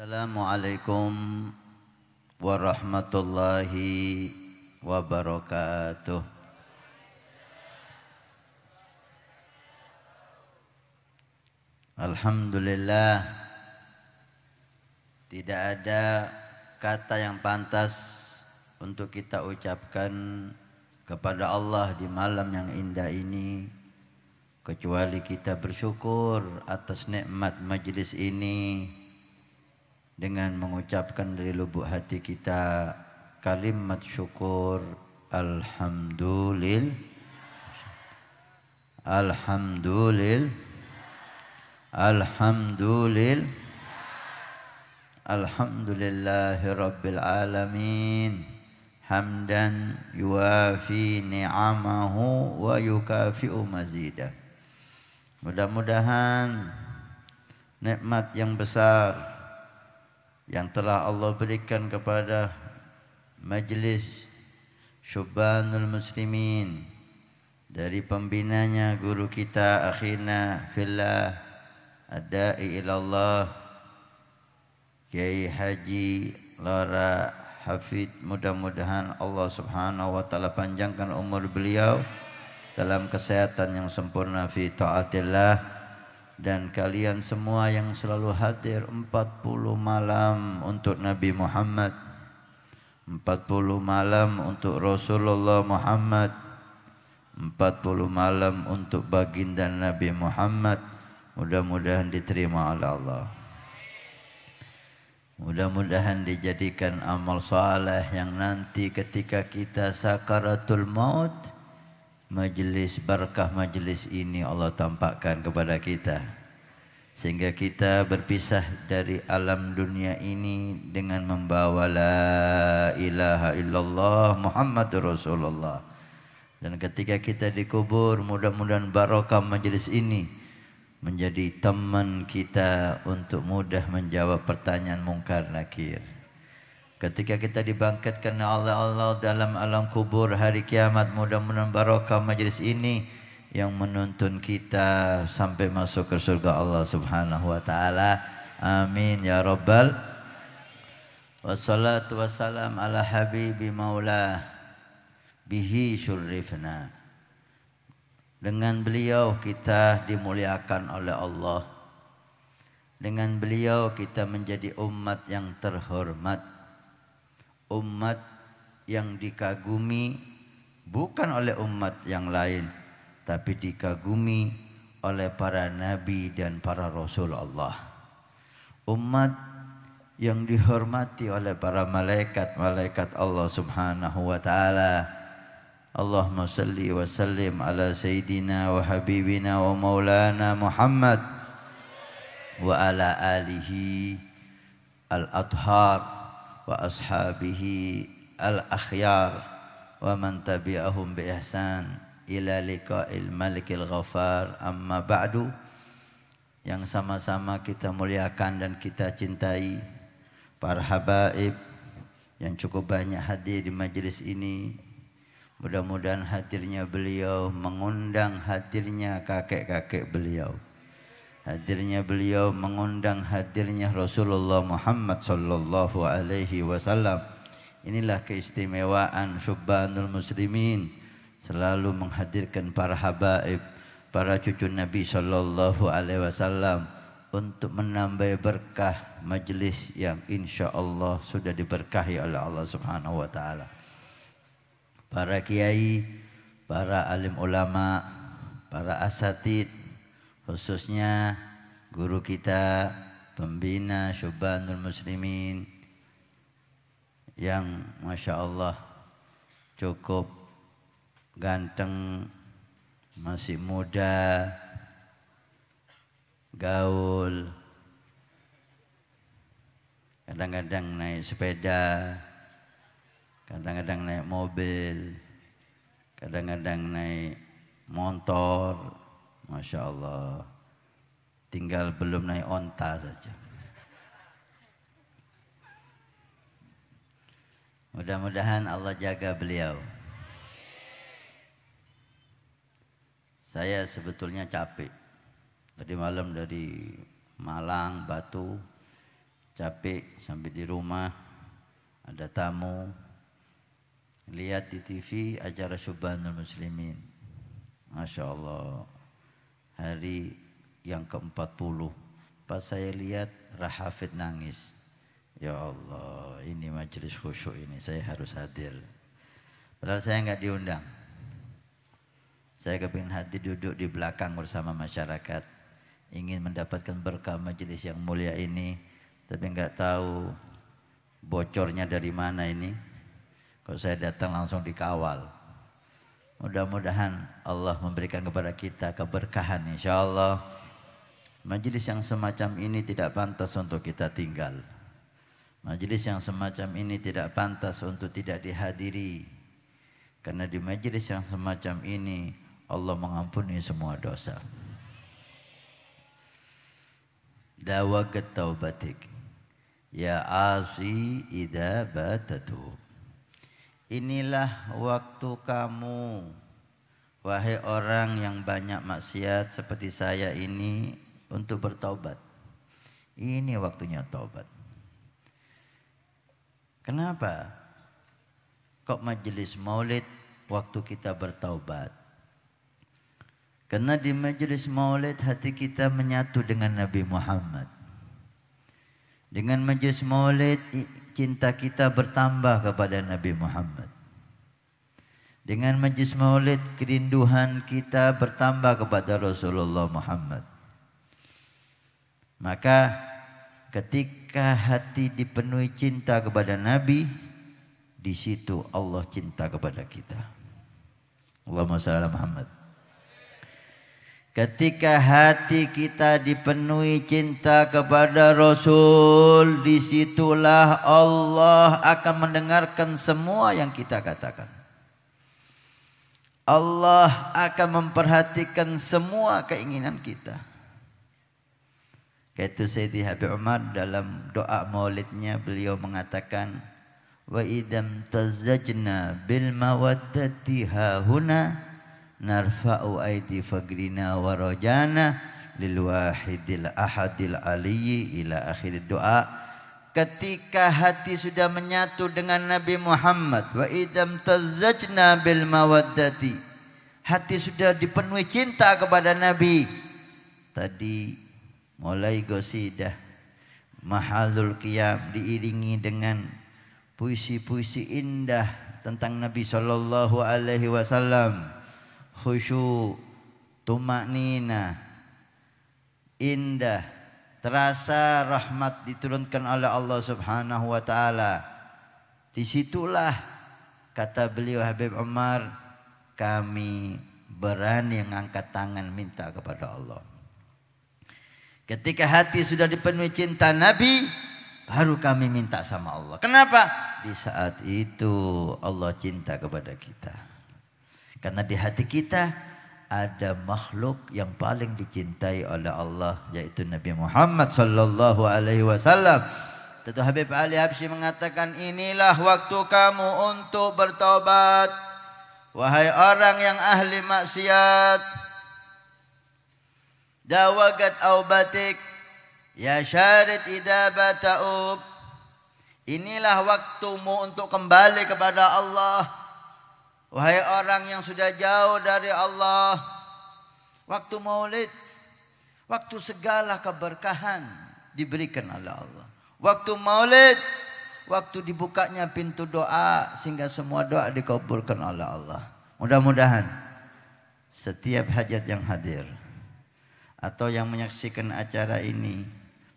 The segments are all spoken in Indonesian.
Assalamualaikum warahmatullahi wabarakatuh. Alhamdulillah, tidak ada kata yang pantas untuk kita ucapkan kepada Allah di malam yang indah ini kecuali kita bersyukur atas nikmat majlis ini dengan mengucapkan dari lubuk hati kita kalimat syukur alhamdulillah alhamdulillahi rabbil alamin hamdan yuafi ni'amahu wa yukafi'u mazidah. Mudah-mudahan nikmat yang besar yang telah Allah berikan kepada Majlis Syubbanul Muslimin dari pembinanya guru kita akhina fillah ad-da'i ilallah Kiai Haji Lara Hafid, mudah-mudahan Allah Subhanahu wa taala panjangkan umur beliau dalam kesehatan yang sempurna fi taatillah. Dan kalian semua yang selalu hadir 40 malam untuk Nabi Muhammad, 40 malam untuk Rasulullah Muhammad, 40 malam untuk baginda Nabi Muhammad. Mudah-mudahan diterima oleh Allah. Mudah-mudahan dijadikan amal saleh yang nanti ketika kita sakaratul maut, majlis berkah majlis ini Allah tampakkan kepada kita sehingga kita berpisah dari alam dunia ini dengan membawa la ilaha illallah Muhammadur Rasulullah. Dan ketika kita dikubur, mudah-mudahan barokah majlis ini menjadi teman kita untuk mudah menjawab pertanyaan mungkar nakir. Ketika kita dibangkitkan oleh Allah dalam alam kubur hari kiamat, mudah-mudahan barokah majlis ini yang menuntun kita sampai masuk ke surga Allah Subhanahu wa taala. Amin ya rabbal. Wassalatu wassalam ala habibi maula bihi syurrifna. Dengan beliau kita dimuliakan oleh Allah. Dengan beliau kita menjadi umat yang terhormat. Umat yang dikagumi bukan oleh umat yang lain, tapi dikagumi oleh para nabi dan para rasul Allah. Umat yang dihormati oleh para malaikat Allah Subhanahu wa taala. Allahumma salli wa sallim ala sayyidina wa habibina wa maulana Muhammad wa ala alihi al-athhar wa ashabihi al-akhyar wa man tabi'ahum bi ihsan ila liqa'il malikil ghafar. Amma ba'du, yang sama-sama kita muliakan dan kita cintai para habaib yang cukup banyak hadir di majlis ini. Mudah-mudahan hadirnya beliau mengundang hadirnya kakek-kakek beliau. Hadirnya beliau mengundang hadirnya Rasulullah Muhammad sallallahu alaihi wasallam. Inilah keistimewaan Syubbanul Muslimin, selalu menghadirkan para habaib, para cucu Nabi sallallahu alaihi wasallam untuk menambah berkah majlis yang insyaallah sudah diberkahi oleh Allah Subhanahu wa taala. Para kiai, para alim ulama, para asatid, khususnya guru kita pembina Syubbanul Muslimin yang Masya Allah cukup ganteng, masih muda, gaul, kadang-kadang naik sepeda, kadang-kadang naik mobil, kadang-kadang naik motor. Masya Allah, tinggal belum naik onta saja. Mudah-mudahan Allah jaga beliau. Saya sebetulnya capek. Tadi malam dari Malang, Batu, capek sampai di rumah ada tamu, lihat di TV acara Syubhanul Muslimin. Masya Allah, hari yang ke-40. Pas saya lihat Rahafid nangis. Ya Allah, ini majelis khusyuk ini, saya harus hadir. Padahal saya nggak diundang. Saya kepingin hadir duduk di belakang bersama masyarakat. Ingin mendapatkan berkah majelis yang mulia ini. Tapi nggak tahu bocornya dari mana ini. Kalau saya datang langsung dikawal. Mudah-mudahan Allah memberikan kepada kita keberkahan insyaallah. Majelis yang semacam ini tidak pantas untuk kita tinggal. Majelis yang semacam ini tidak pantas untuk tidak dihadiri. Karena di majelis yang semacam ini Allah mengampuni semua dosa. Dawagat taubatik ya asi idza batatu. Inilah waktu kamu wahai orang yang banyak maksiat seperti saya ini untuk bertaubat. Ini waktunya taubat. Kenapa kok majelis maulid waktu kita bertaubat? Karena di majelis maulid hati kita menyatu dengan Nabi Muhammad. Dengan majelis maulid cinta kita bertambah kepada Nabi Muhammad. Dengan majelis maulid kerinduan kita bertambah kepada Rasulullah Muhammad. Maka ketika hati dipenuhi cinta kepada Nabi, di situ Allah cinta kepada kita. Allahumma shalli ala Muhammad. Ketika hati kita dipenuhi cinta kepada Rasul, disitulah Allah akan mendengarkan semua yang kita katakan. Allah akan memperhatikan semua keinginan kita. Kata Sayyidi Habib Umar dalam doa maulidnya, beliau mengatakan, wa idam tazajna bil mawaddati hahuna narfa'u aidi fagrina wa rajana lil wahidil ahadil aliyyi ila akhir doa. Ketika hati sudah menyatu dengan Nabi Muhammad, wa idam tazajna bil mawaddati, hati sudah dipenuhi cinta kepada Nabi. Tadi mulai qasidah Mahalul Qiyam diiringi dengan puisi-puisi indah tentang Nabi sallallahu alaihi wasallam. Khusyuk, tumaknina, indah, terasa rahmat diturunkan oleh Allah Subhanahu wa taala. Disitulah kata beliau Habib Umar, kami berani mengangkat tangan minta kepada Allah. Ketika hati sudah dipenuhi cinta Nabi, baru kami minta sama Allah. Kenapa? Di saat itu Allah cinta kepada kita. Karena di hati kita ada makhluk yang paling dicintai oleh Allah, yaitu Nabi Muhammad sallallahu alaihi wasallam. Tentu Habib Ali Habsyi mengatakan, inilah waktu kamu untuk bertobat, wahai orang yang ahli maksiat. Dawagat aubatik ya syarid idza bata'ub. Inilah waktumu untuk kembali kepada Allah. Wahai orang yang sudah jauh dari Allah, waktu maulid, waktu segala keberkahan diberikan oleh Allah. Waktu maulid, waktu dibukanya pintu doa sehingga semua doa dikabulkan oleh Allah. Mudah-mudahan setiap hajat yang hadir atau yang menyaksikan acara ini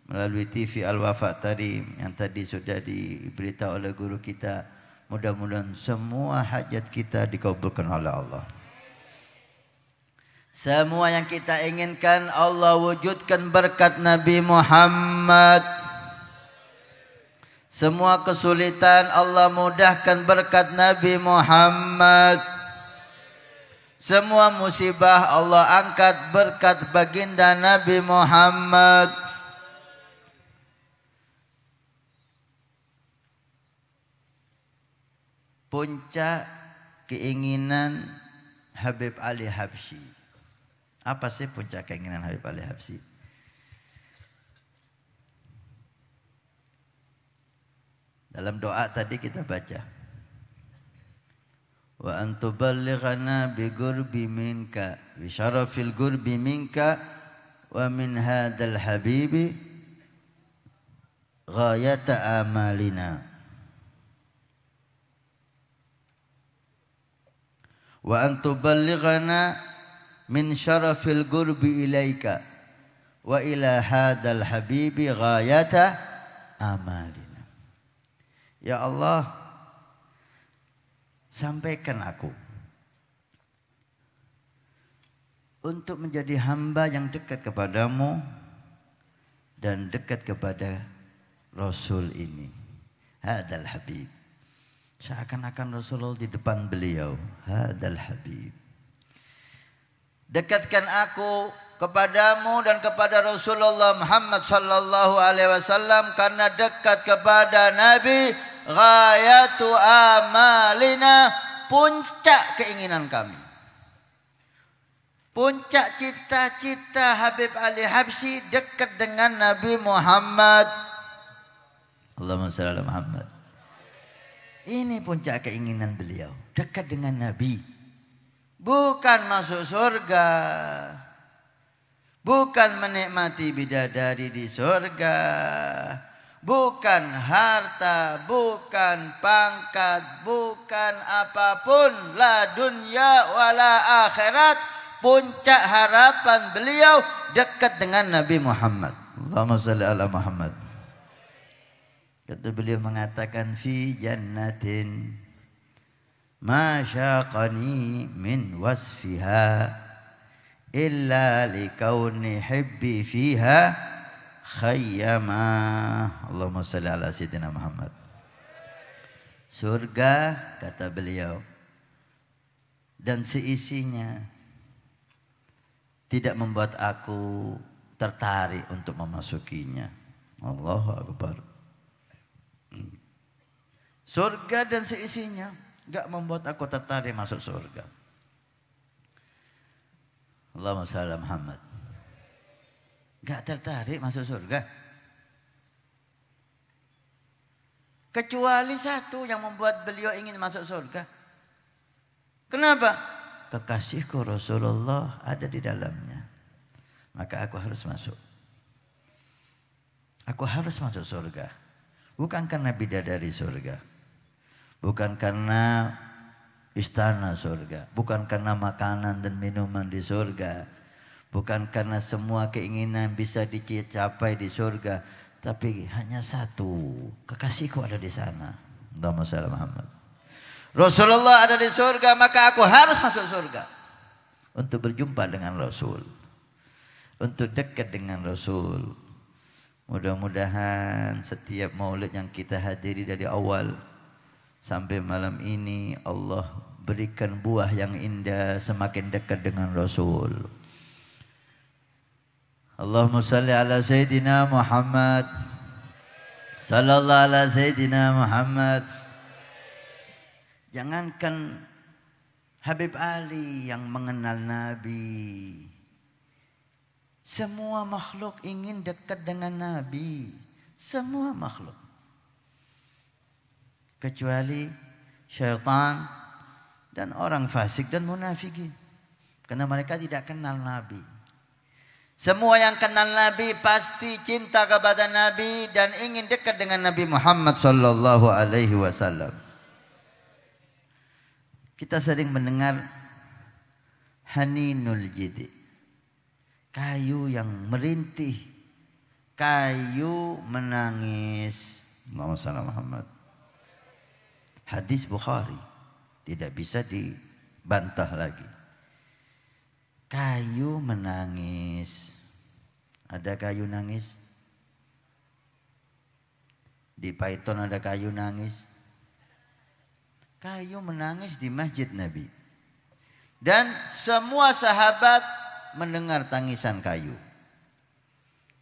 melalui TV Al-Wafa tadi yang tadi sudah diberitahu oleh guru kita, mudah-mudahan semua hajat kita dikabulkan oleh Allah. Semua yang kita inginkan Allah wujudkan berkat Nabi Muhammad. Semua kesulitan Allah mudahkan berkat Nabi Muhammad. Semua musibah Allah angkat berkat baginda Nabi Muhammad. Puncak keinginan Habib Ali Habsyi. Apa sih puncak keinginan Habib Ali Habsyi? Dalam doa tadi kita baca, wa antuballighana bi gurbi minka bi syarafil gurbi minka wa min hadzal habibi ghayata amalina wa antuballighana min syarafil gurbi ilaika wa ila hadzal habibi ghayata amalina. Ya Allah, sampaikan aku untuk menjadi hamba yang dekat kepadamu dan dekat kepada Rasul ini. Hadal Habib. Seakan-akan Rasulullah di depan beliau. Hadal Habib. Dekatkan aku kepadamu dan kepada Rasulullah Muhammad sallallahu alaihi wasallam, karena dekat kepada Nabi ghayatu amalina, puncak keinginan kami, puncak cita-cita Habib Ali Habsyi dekat dengan Nabi Muhammad. Allahumma shalli ala Muhammad. Ini puncak keinginan beliau, dekat dengan Nabi. Bukan masuk surga, bukan menikmati bidadari di surga, bukan harta, bukan pangkat, bukan apapun, la dunia wala akhirat. Puncak harapan beliau dekat dengan Nabi Muhammad. Allahumma salli ala Muhammad. Kata beliau mengatakan, fi jannatin ma syaqani min wasfiha illa likauni hibbi fiha khayyama. Allahumma salli ala sayyidina Muhammad. Surga, kata beliau, dan seisinya tidak membuat aku tertarik untuk memasukinya. Allahu Akbar. Surga dan seisinya enggak membuat aku tertarik masuk surga. Allahumma shalli ala Muhammad. Enggak tertarik masuk surga. Kecuali satu yang membuat beliau ingin masuk surga. Kenapa? Kekasihku Rasulullah ada di dalamnya. Maka aku harus masuk. Aku harus masuk surga. Bukan karena bidadari surga. Bukan karena istana surga. Bukan karena makanan dan minuman di surga. Bukan karena semua keinginan bisa dicapai di surga. Tapi hanya satu. Kekasihku ada di sana. Allahumma shalli ala Muhammad. Rasulullah ada di surga, maka aku harus masuk surga. Untuk berjumpa dengan Rasul. Untuk dekat dengan Rasul. Mudah-mudahan setiap maulid yang kita hadiri dari awal sampai malam ini, Allah berikan buah yang indah, semakin dekat dengan Rasul. Allahumma salli ala Sayyidina Muhammad. Sallallahu ala Sayyidina Muhammad. Jangankan Habib Ali yang mengenal Nabi, semua makhluk ingin dekat dengan Nabi. Semua makhluk. Kecuali syaitan dan orang fasik dan munafikin. Karena mereka tidak kenal Nabi. Semua yang kenal Nabi pasti cinta kepada Nabi dan ingin dekat dengan Nabi Muhammad sallallahu alaihi wasallam. Kita sering mendengar haninul jidi, kayu yang merintih, kayu menangis. Allahumma shalli ala Muhammad. Hadis Bukhari, tidak bisa dibantah lagi. Kayu menangis. Ada kayu nangis? Di Python ada kayu nangis? Kayu menangis di masjid Nabi. Dan semua sahabat mendengar tangisan kayu.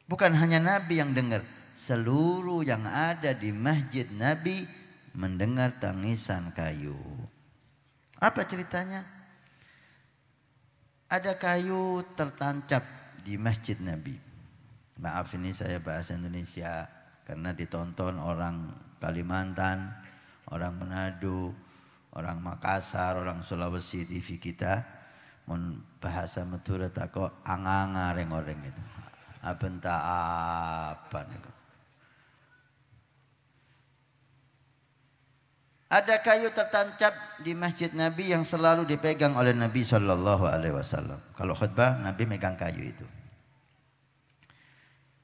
Bukan hanya Nabi yang dengar, seluruh yang ada di masjid Nabi mendengar tangisan kayu. Apa ceritanya? Ada kayu tertancap di masjid Nabi. Maaf ini saya bahasa Indonesia karena ditonton orang Kalimantan, orang Manado, orang Makassar, orang Sulawesi TV kita mun bahasa Madura tako anganga reng-oreng itu. Abenta apa nih? Ada kayu tertancap di masjid Nabi yang selalu dipegang oleh Nabi Shallallahu Alaihi Wasallam. Kalau khutbah Nabi megang kayu itu.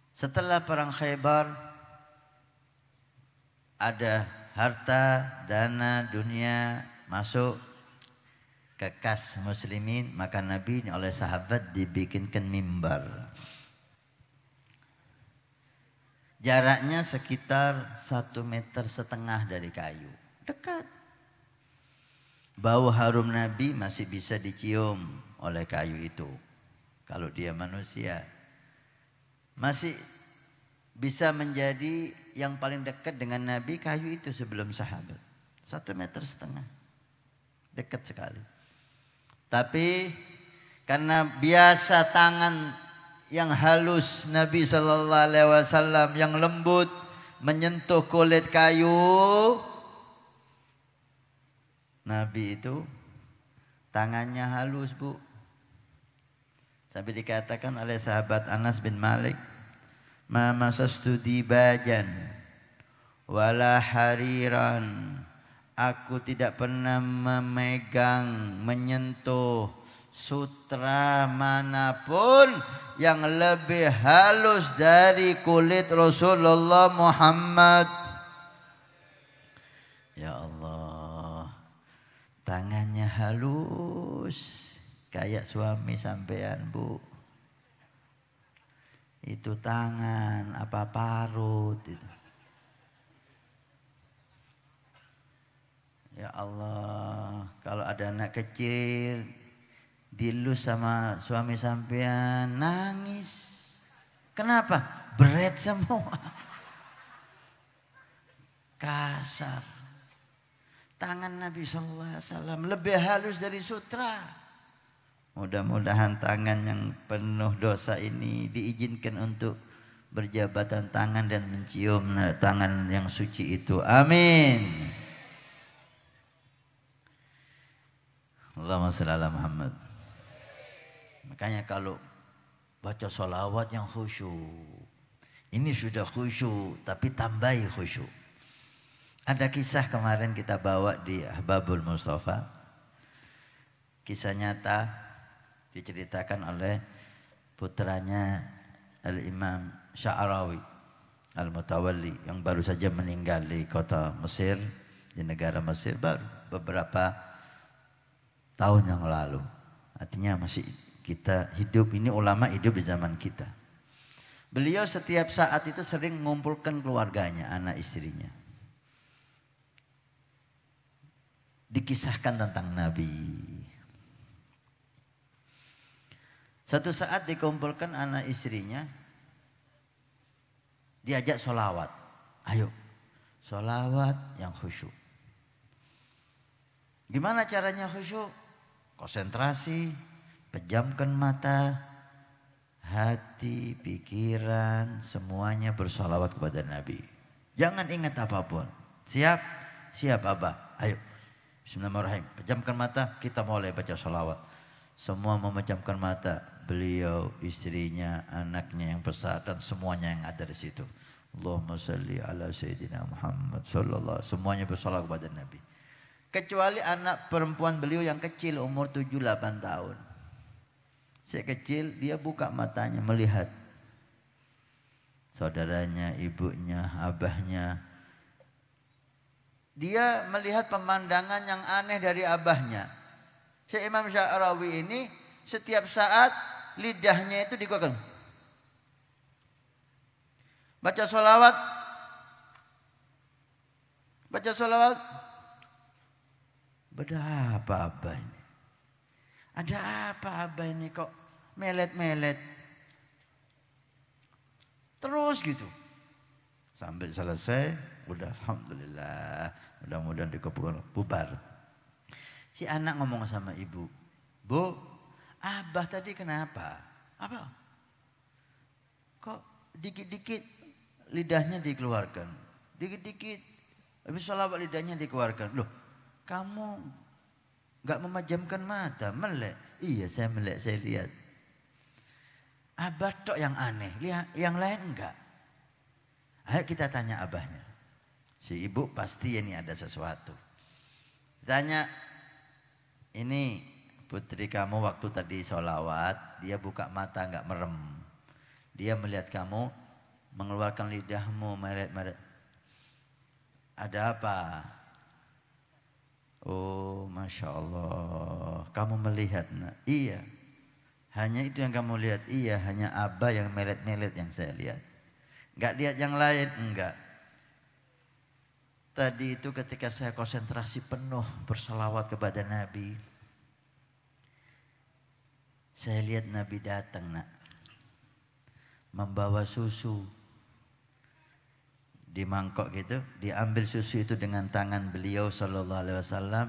Setelah perang Khaybar ada harta, dana, dunia masuk ke kas muslimin, maka Nabi oleh sahabat dibikinkan mimbar. Jaraknya sekitar 1,5 meter dari kayu. Dekat. Bau harum Nabi masih bisa dicium oleh kayu itu. Kalau dia manusia. Masih bisa menjadi yang paling dekat dengan Nabi kayu itu sebelum sahabat. 1,5 meter. Dekat sekali. Tapi karena biasa tangan yang halus Nabi Sallallahu Alaihi Wasallam yang lembut menyentuh kulit kayu, Nabi itu tangannya halus, Bu. Sampai dikatakan oleh sahabat Anas bin Malik, "Ma masastu dibajan wala hariran." Aku tidak pernah memegang, menyentuh sutra manapun yang lebih halus dari kulit Rasulullah Muhammad. Ya Allah, tangannya halus kayak suami sampean, Bu. Itu tangan apa parut itu. Ya Allah, kalau ada anak kecil dilus sama suami sampean nangis. Kenapa? Berat semua. Kasar. Tangan Nabi SAW lebih halus dari sutra. Mudah-mudahan tangan yang penuh dosa ini diizinkan untuk berjabatan tangan dan mencium tangan yang suci itu. Amin. Allahumma shalli ala Muhammad. Makanya kalau baca sholawat yang khusyuk, ini sudah khusyuk tapi tambahi khusyuk. Ada kisah kemarin kita bawa di Ahbabul Mustafa. Kisah nyata diceritakan oleh putranya Al-Imam Sya'rawi Al-Mutawalli yang baru saja meninggal di kota Mesir, di negara Mesir baru beberapa tahun yang lalu. Artinya masih kita hidup, ini ulama hidup di zaman kita. Beliau setiap saat itu sering mengumpulkan keluarganya, anak istrinya. Dikisahkan tentang Nabi. Satu saat dikumpulkan anak istrinya, diajak sholawat. Ayo, sholawat yang khusyuk. Gimana caranya khusyuk? Konsentrasi, pejamkan mata, hati, pikiran, semuanya bersolawat kepada Nabi. Jangan ingat apapun. Siap? Siap Abah. Ayo. Bismillahirrahmanirrahim. Pejamkan mata, kita mulai baca solawat. Semua memejamkan mata. Beliau, istrinya, anaknya yang besar dan semuanya yang ada di situ. Allahumma salli ala Sayyidina Muhammad sallallahu. Semuanya bersolawat kepada Nabi. Kecuali anak perempuan beliau yang kecil umur 7-8 tahun. Si kecil dia buka matanya melihat saudaranya, ibunya, abahnya. Dia melihat pemandangan yang aneh dari abahnya. Si Imam Sya'rawi ini setiap saat lidahnya itu digunakan. Baca sholawat. Baca sholawat. Ada apa abah ini? Ada apa abah ini kok melet-melet? Terus gitu. Sampai selesai, udah alhamdulillah. Mudah-mudahan dikabulkan, bubar. Si anak ngomong sama ibu, "Bu, abah tadi kenapa? Apa? Kok dikit-dikit lidahnya dikeluarkan? Dikit-dikit Habis salawat lidahnya dikeluarkan. Loh, kamu enggak memejamkan mata, melek. Iya, saya melek, saya lihat. Abah tok yang aneh, yang lain enggak. Ayo kita tanya abahnya. Si ibu pasti ini ada sesuatu. Tanya, ini putri kamu waktu tadi sholawat, dia buka mata enggak merem. Dia melihat kamu mengeluarkan lidahmu meret-meret. Ada apa? Oh, Masya Allah. Kamu melihat, nak? Iya. Hanya itu yang kamu lihat? Iya, hanya abah yang meret-meret yang saya lihat. Enggak lihat yang lain? Enggak. Tadi itu ketika saya konsentrasi penuh berselawat kepada Nabi, saya lihat Nabi datang, nak, membawa susu di mangkok gitu, diambil susu itu dengan tangan beliau sallallahu alaihi wasallam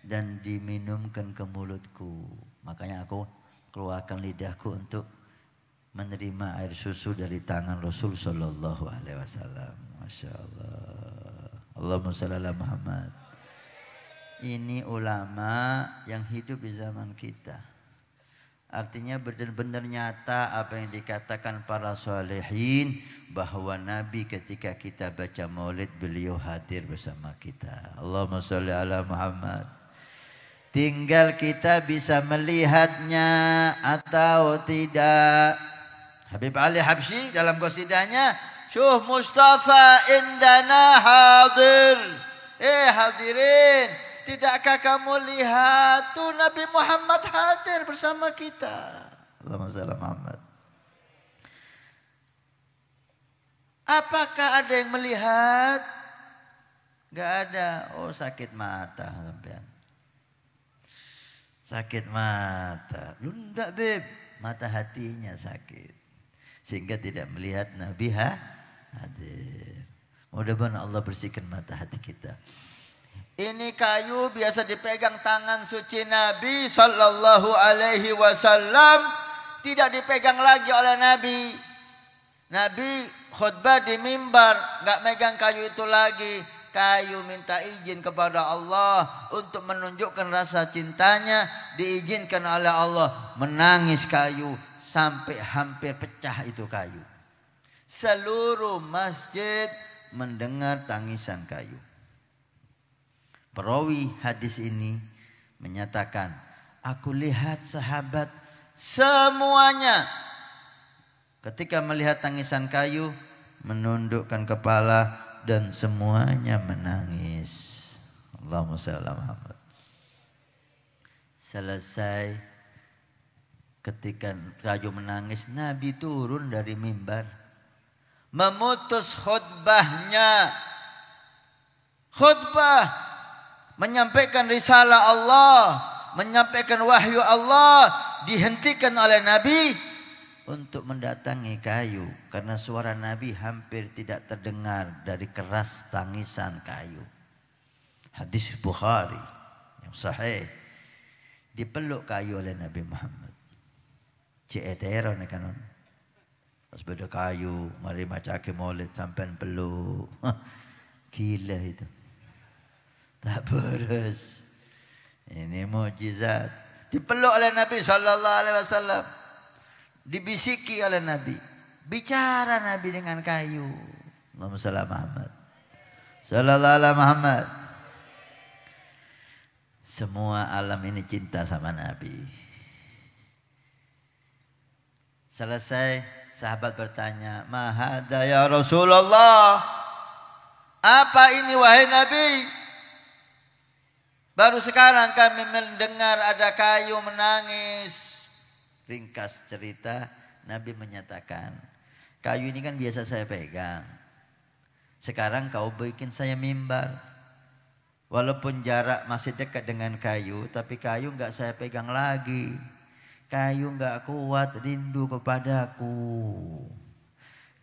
dan diminumkan ke mulutku. Makanya aku keluarkan lidahku untuk menerima air susu dari tangan Rasul sallallahu alaihi wasallam. Masya Allah. Allahumma shalli ala Muhammad. Ini ulama yang hidup di zaman kita. Artinya benar-benar nyata apa yang dikatakan para salihin, bahwa Nabi ketika kita baca maulid beliau hadir bersama kita. Allahumma sholli ala Muhammad. Tinggal kita bisa melihatnya atau tidak. Habib Ali Habsyi dalam qasidahnya, Syuh Mustafa indana hadir. Hadirin, tidakkah kamu lihat tuh Nabi Muhammad hadir bersama kita? Allahumma shalli Muhammad. Apakah ada yang melihat? Gak ada. Oh, sakit mata sampean. Sakit mata. Lu enggak, Beb. Mata hatinya sakit. Sehingga tidak melihat Nabi hadir. Mudah-mudahan Allah bersihkan mata hati kita. Ini kayu biasa dipegang tangan suci Nabi sallallahu alaihi wasallam, tidak dipegang lagi oleh Nabi. Nabi khutbah di mimbar, enggak megang kayu itu lagi. Kayu minta izin kepada Allah untuk menunjukkan rasa cintanya, diizinkan oleh Allah, menangis kayu sampai hampir pecah itu kayu. Seluruh masjid mendengar tangisan kayu. Perawi hadis ini menyatakan, aku lihat sahabat semuanya ketika melihat tangisan kayu menundukkan kepala dan semuanya menangis. Allahumma shalli ala Muhammad. Selesai ketika kayu menangis, Nabi turun dari mimbar, memutus khutbahnya. Khutbah menyampaikan risalah Allah, menyampaikan wahyu Allah, dihentikan oleh Nabi untuk mendatangi kayu, karena suara Nabi hampir tidak terdengar dari keras tangisan kayu. Hadis Bukhari yang sahih. Dipeluk kayu oleh Nabi Muhammad. Cietero nih kanon. Pas beda kayu, mari macake maulid sampai peluk. Gila itu. Tak beres. Ini mukjizat. Dipeluk oleh Nabi sallallahu alaihi wasallam. Dibisiki oleh Nabi. Bicara Nabi dengan kayu. Allahumma shalli Muhammad. Sallallahu alaihi Muhammad. Semua alam ini cinta sama Nabi. Selesai, sahabat bertanya, "Ma hadza ya Rasulullah?" Apa ini wahai Nabi? Baru sekarang kami mendengar ada kayu menangis. Ringkas cerita, Nabi menyatakan, kayu ini kan biasa saya pegang. Sekarang kau bikin saya mimbar. Walaupun jarak masih dekat dengan kayu, tapi kayu enggak saya pegang lagi. Kayu enggak kuat rindu kepadaku.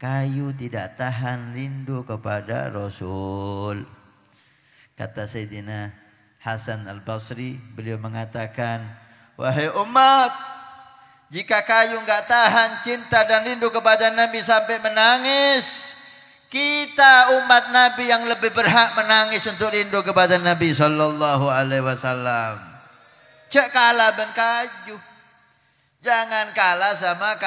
Kayu tidak tahan rindu kepada Rasul. Kata Sayyidina Hasan Al-Basri, beliau mengatakan, wahai umat, jika kayu enggak tahan cinta dan rindu kepada Nabi sampai menangis, Kita umat Nabi yang lebih berhak menangis untuk rindu kepada Nabi sallallahu alaihi wasallam. Cek kalah ben kayu. Jangan kalah sama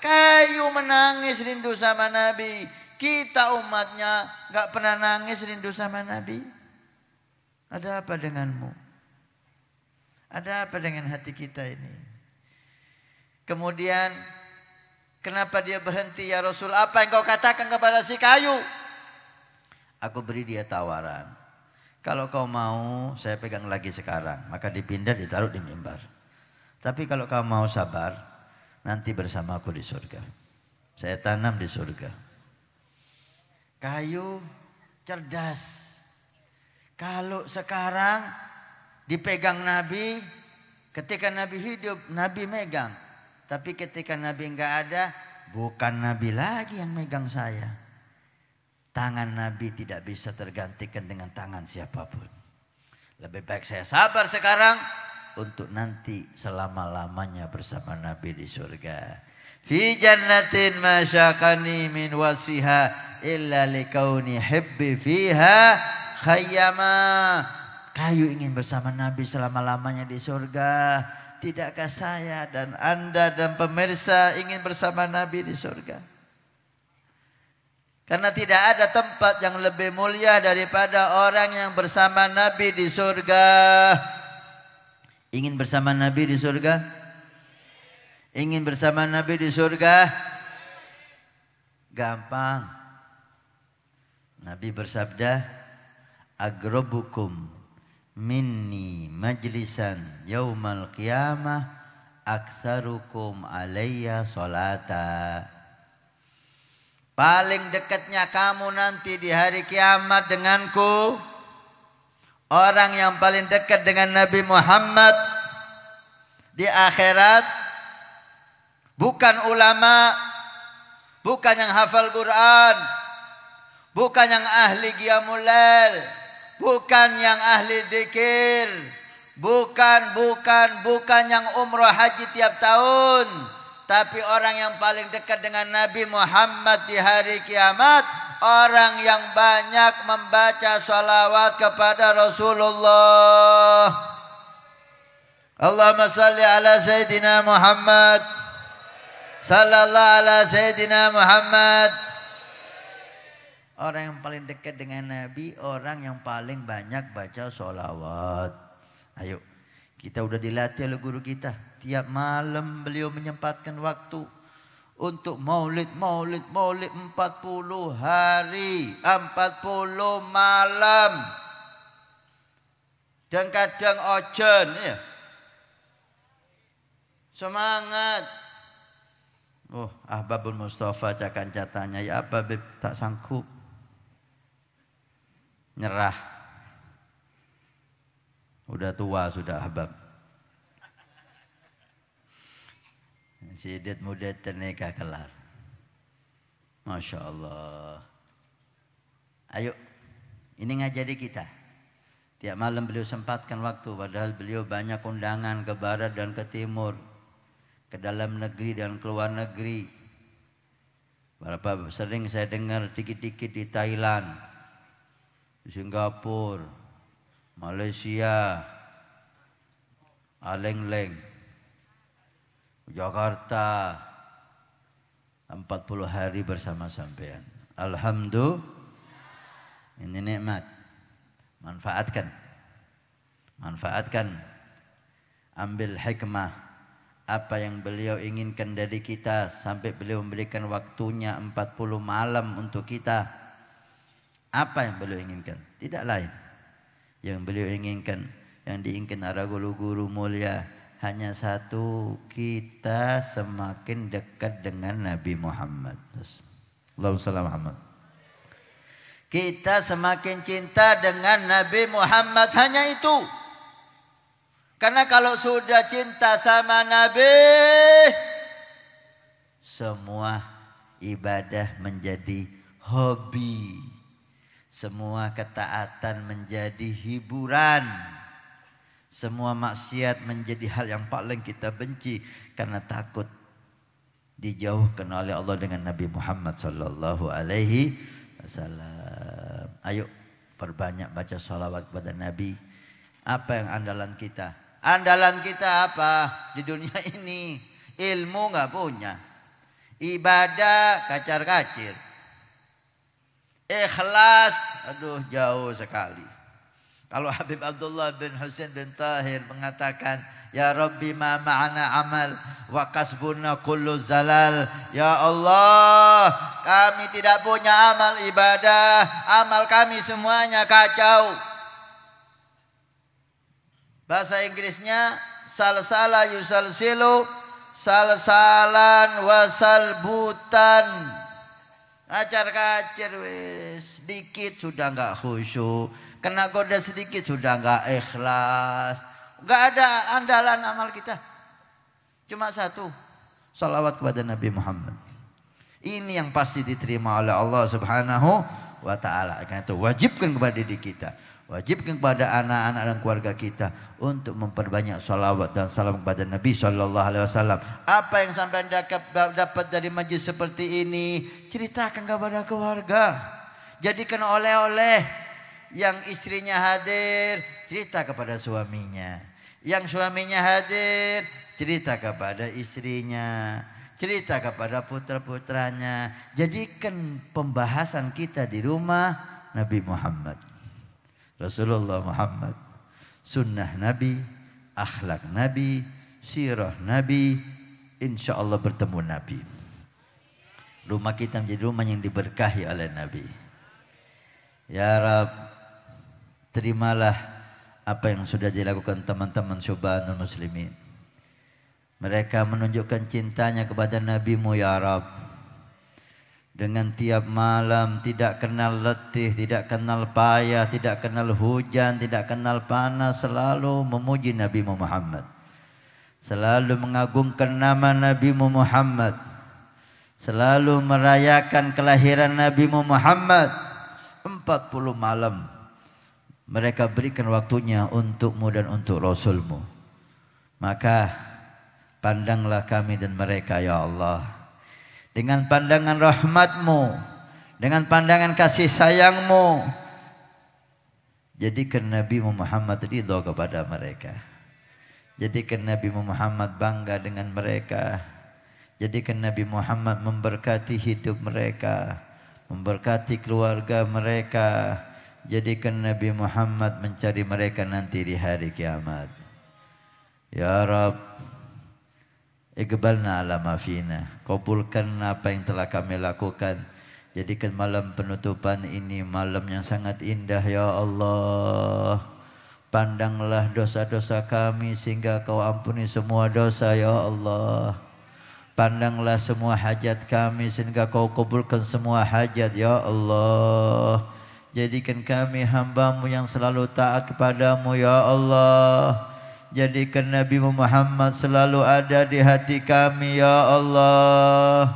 kayu menangis rindu sama Nabi. Kita umatnya enggak pernah nangis rindu sama Nabi. Ada apa denganmu? Ada apa dengan hati kita ini? Kemudian kenapa dia berhenti ya Rasul? Apa yang kau katakan kepada si kayu? Aku beri dia tawaran. Kalau kau mau saya pegang lagi sekarang. Maka dipindah ditaruh di mimbar. Tapi kalau kau mau sabar. Nanti bersama aku di surga. Saya tanam di surga. Kayu cerdas. Kalau sekarang dipegang Nabi. Ketika Nabi hidup Nabi megang. Tapi ketika Nabi enggak ada, bukan Nabi lagi yang megang saya. Tangan Nabi tidak bisa tergantikan dengan tangan siapapun. Lebih baik saya sabar sekarang untuk nanti selama-lamanya bersama Nabi di surga. Fi jannatin ma syaqani min wasfiha illa likauni hibbi fiha khayyama. Kayu ingin bersama Nabi selama-lamanya di surga. Tidakkah saya dan Anda dan pemirsa ingin bersama Nabi di surga? Karena tidak ada tempat yang lebih mulia daripada orang yang bersama Nabi di surga. Ingin bersama Nabi di surga? Ingin bersama Nabi di surga? Gampang. Nabi bersabda, agrobukum minni majlisan yaumal qiyamah aktsarukum alayya salata. Paling dekatnya kamu nanti di hari kiamat denganku, orang yang paling dekat dengan Nabi Muhammad di akhirat bukan ulama, bukan yang hafal Quran, bukan yang ahli qiyamul lail, bukan yang ahli zikir, bukan yang umrah haji tiap tahun, tapi orang yang paling dekat dengan Nabi Muhammad di hari kiamat, orang yang banyak membaca salawat kepada Rasulullah. Allahumma salli ala Sayyidina Muhammad, sallallahu ala Sayyidina Muhammad. Orang yang paling dekat dengan Nabi, orang yang paling banyak baca sholawat. Ayo, kita udah dilatih oleh guru kita. Tiap malam beliau menyempatkan waktu untuk maulid 40 hari, 40 malam. Dan kadang ojen ya. Semangat. Oh, Ahbabul Mustafa cakan catanya, ya Ahbab tak sanggup. Nyerah. Udah tua sudah Ahbab. Sidet muda ternikah kelar. Masya Allah. Ayo, ini ngajari kita. Tiap malam beliau sempatkan waktu, padahal beliau banyak undangan ke barat dan ke timur, ke dalam negeri dan ke luar negeri. Berapa sering saya dengar dikit-dikit di Thailand, di Singapura, Malaysia, Alengleng, Jakarta, 40 hari bersama sampean. Alhamdulillah, ini nikmat. Manfaatkan, ambil hikmah apa yang beliau inginkan dari kita sampai beliau memberikan waktunya 40 malam untuk kita. Apa yang beliau inginkan? Tidak lain. Yang beliau inginkan, yang diinginkan para guru-guru mulia, hanya satu, kita semakin dekat dengan Nabi Muhammad. Allahumma shalli ala Muhammad. Kita semakin cinta dengan Nabi Muhammad, hanya itu. Karena kalau sudah cinta sama Nabi, semua ibadah menjadi hobi. Semua ketaatan menjadi hiburan. Semua maksiat menjadi hal yang paling kita benci karena takut dijauhkan oleh Allah dengan Nabi Muhammad sallallahu alaihi Salam. Ayo perbanyak baca salawat kepada Nabi. Apa yang andalan kita? Andalan kita apa di dunia ini? Ilmu nggak punya, ibadah kacar-kacir, ikhlas, aduh jauh sekali. Kalau Habib Abdullah bin Husain bin Tahir mengatakan, ya Rabbi ma ma'ana amal wa kasbuna kullu zalal. Ya Allah, kami tidak punya amal ibadah, amal kami semuanya kacau. Bahasa Inggrisnya salsala yusalsilu salsalan wasalbutan. Acar-kacir wis, sedikit sudah enggak khusyuk, kena goda sedikit sudah enggak ikhlas. Enggak ada andalan amal kita. Cuma satu, salawat kepada Nabi Muhammad. Ini yang pasti diterima oleh Allah Subhanahu wa taala. Karena itu wajibkan kepada diri kita, wajibkan kepada anak-anak dan keluarga kita untuk memperbanyak salawat dan salam kepada Nabi sallallahu alaihi wasallam. Apa yang sampai dapat dari majlis seperti ini, ceritakan kepada keluarga. Jadikan oleh-oleh. Yang istrinya hadir, cerita kepada suaminya. Yang suaminya hadir, cerita kepada istrinya, cerita kepada putra-putranya. Jadikan pembahasan kita di rumah Nabi Muhammad, Rasulullah Muhammad, sunnah Nabi, akhlak Nabi, sirah Nabi. Insya Allah bertemu Nabi. Rumah kita menjadi rumah yang diberkahi oleh Nabi. Ya Rabb, terimalah apa yang sudah dilakukan teman-teman Syubanul Muslimin. Mereka menunjukkan cintanya kepada Nabi-Mu ya Rabb. Dengan tiap malam tidak kenal letih, tidak kenal payah, tidak kenal hujan, tidak kenal panas, selalu memuji Nabi-Mu Muhammad. Selalu mengagungkan nama Nabi-Mu Muhammad. Selalu merayakan kelahiran Nabi-Mu Muhammad. 40 malam mereka berikan waktunya untukmu dan untuk Rasulmu. Maka pandanglah kami dan mereka ya Allah, dengan pandangan rahmatmu, dengan pandangan kasih sayangmu. Jadikan Nabi Muhammad ridho kepada mereka. Jadikan Nabi Muhammad bangga dengan mereka. Jadikan Nabi Muhammad memberkati hidup mereka, memberkati keluarga mereka. Jadikan Nabi Muhammad mencari mereka nanti di hari kiamat. Ya Rabb, iqbalna ala ma fina. Kabulkan apa yang telah kami lakukan. Jadikan malam penutupan ini malam yang sangat indah ya Allah. Pandanglah dosa-dosa kami sehingga Kau ampuni semua dosa ya Allah. Pandanglah semua hajat kami sehingga Kau kabulkan semua hajat ya Allah. Jadikan kami hamba-Mu yang selalu taat kepadamu ya Allah. Jadikan Nabi Muhammad selalu ada di hati kami ya Allah.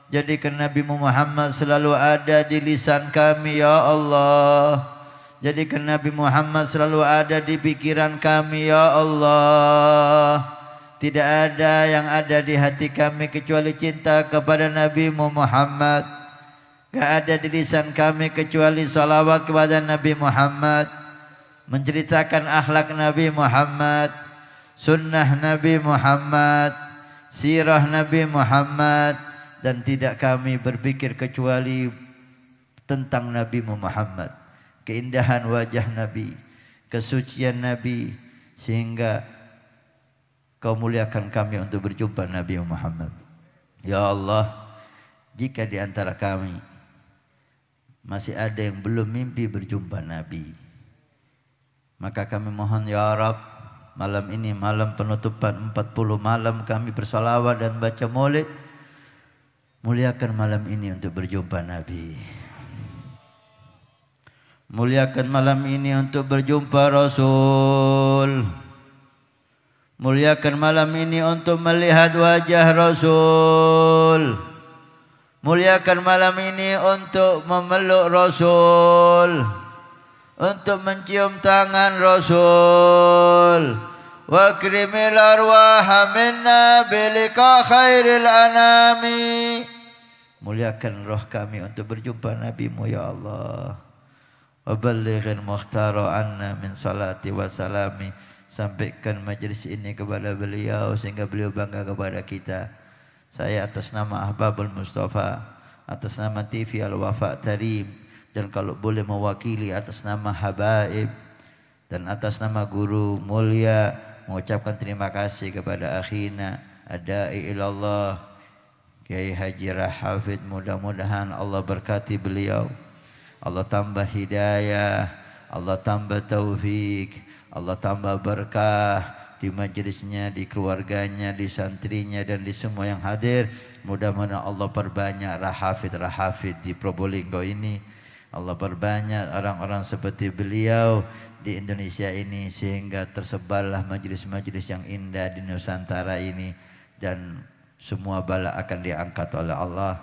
Jadikan Nabi Muhammad selalu ada di lisan kami ya Allah. Jadikan Nabi Muhammad selalu ada di pikiran kami ya Allah. Tidak ada yang ada di hati kami kecuali cinta kepada Nabi Muhammad. Gak ada di lisan kami kecuali salawat kepada Nabi Muhammad, menceritakan akhlak Nabi Muhammad, sunnah Nabi Muhammad, sirah Nabi Muhammad. Dan tidak kami berpikir kecuali tentang Nabi Muhammad, keindahan wajah Nabi, kesucian Nabi, sehingga Kau muliakan kami untuk berjumpa Nabi Muhammad. Ya Allah, jika di antara kami masih ada yang belum mimpi berjumpa Nabi, maka kami mohon ya Rabb, malam ini malam penutupan 40 malam kami bersalawat dan baca maulid. Muliakan malam ini untuk berjumpa Nabi. Muliakan malam ini untuk berjumpa Rasul. Muliakan malam ini untuk melihat wajah Rasul. Muliakan malam ini untuk memeluk Rasul, untuk mencium tangan Rasul. Wa akrimil arwaha minna bilika khairil anami Muliakan roh kami untuk berjumpa Nabi-Mu ya Allah. Wa ballighil mukhtara anna min salati wa salami. Sampaikan majlis ini kepada beliau sehingga beliau bangga kepada kita. Saya atas nama Ahbabul Mustafa, atas nama TV Al-Wafa Tarim, dan kalau boleh mewakili atas nama Habaib dan atas nama guru mulia mengucapkan terima kasih kepada akhina Adai ilallah Kiai Haji Rahafid. Mudah-mudahan Allah berkati beliau, Allah tambah hidayah, Allah tambah taufik, Allah tambah berkah di majlisnya, di keluarganya, di santrinya, dan di semua yang hadir. Mudah-mudahan Allah perbanyak rahafid-rahafid di Probolinggo ini. Allah perbanyak orang-orang seperti beliau di Indonesia ini, sehingga tersebarlah majlis-majlis yang indah di Nusantara ini, dan semua bala akan diangkat oleh Allah,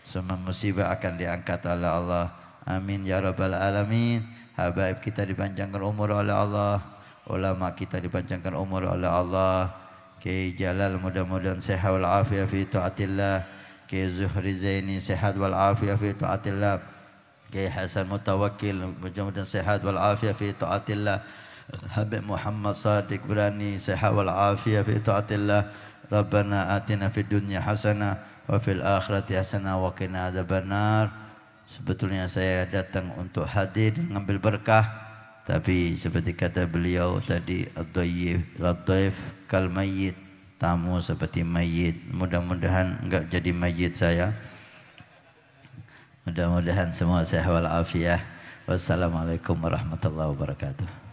semua musibah akan diangkat oleh Allah. Amin ya rabbal alamin. Habaib kita dipanjangkan umur oleh Allah, ulama kita dipanjangkan umur oleh Allah. Kiai Jalal mudah-mudahan sehat wal afiyah fi taatillah. Kiai Zuhri Zaini sehat wal afiyah fi taatillah. Kiai Hasan Mutawakkil mudah-mudahan sehat wal afiyah fi taatillah. Habib Muhammad Sadiq Berani sehat wal afiyah fi taatillah. Rabbana atina fid dunya hasanah wa fil akhirati hasanah wa qina adzabannar. Sebetulnya saya datang untuk hadir mengambil berkah, tapi seperti kata beliau tadi, ad-dhaif kal mayyit, tamu seperti mayit. Mudah-mudahan enggak jadi mayit saya. Mudah-mudahan semua sehat wal afiah. Wassalamualaikum warahmatullahi wabarakatuh.